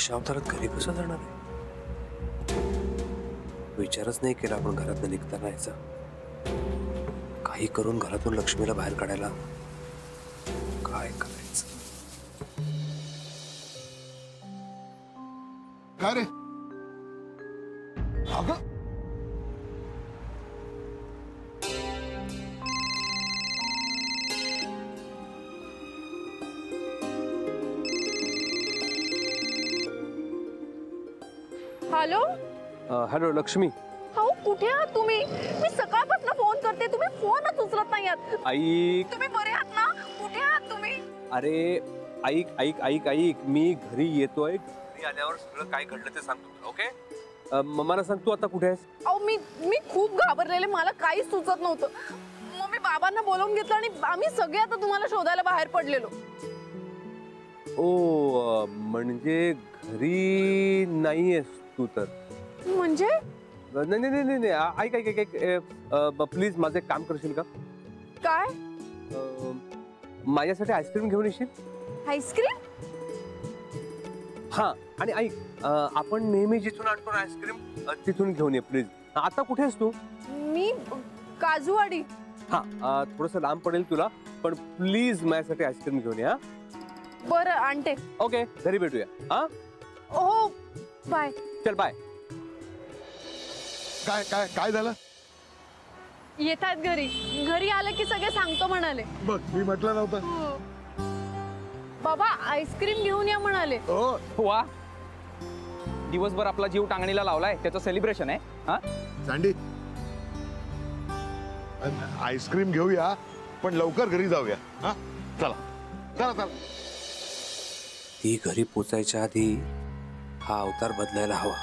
अशा अवतारात घरी कसं जाणार आहे? विचारच नाही केला आपण घरातून निघताना यायचा. काही करून घरातून लक्ष्मीला बाहेर काढायला काय करायचं? काय रे? अगं हॅलो. हॅलो लक्ष्मी. हाऊ कुठे आहात तुम्ही? मी सकाळपासून फोन करते, तुम्ही फोनच उचलत नाही आहात. ऐक. तुम्ही बरे आहात ना? कुठे आहात तुम्ही? अरे ऐक ऐक ऐक ऐक, मी घरी येतोय. घरी आल्यावर सगळं काय घडलं ते सांगतो तुला. ओके? मला सांग तू आता कुठे आहेस? अहो मी खूप घाबरलेले, मला काहीच सुचत नव्हतं. मग मी बाबांना बोलावून घेतलं आणि आम्ही सगळे आता तुम्हाला शोधायला बाहेर पडलेलो. ओ म्हणजे घरी नाहीयेस तू तर? म्हणजे? नाही नाही नाही नाही, ऐक ऐक ऐक, प्लीज माझं एक काम करशील का? काय? माझ्यासाठी आईस्क्रीम घेऊन येशील? आईस्क्रीम? हा, आणि ऐक, आपण नेहमी जिथून आणतो आईस्क्रीम तिथून घेऊन ये प्लीज. आता कुठे आहेस तू? मी काजूवाडी. हा, थोडस लांब पडेल तुला, पण प्लीज माझ्यासाठी आईस्क्रीम घेऊन या. बरं आणते. ओके, घरी भेटूया. हा, हो, बाय. चल बाय. काय काय काय झालं? येतात घरी. घरी आलं की सगळे सांगतो म्हणाले. बघ मी म्हटलं नव्हतं. हो. बाबा आईस्क्रीम घेऊन या म्हणाले. हो वा, दिवसभर आपला जीव टांगणीला लावलाय, त्याचं सेलिब्रेशन आहे. हा सँडी, आईस्क्रीम घेऊया पण लवकर घरी जाऊया. हा चला चला चला. ती घरी पोचायच्या आधी हा अवतार बदलायला हवा.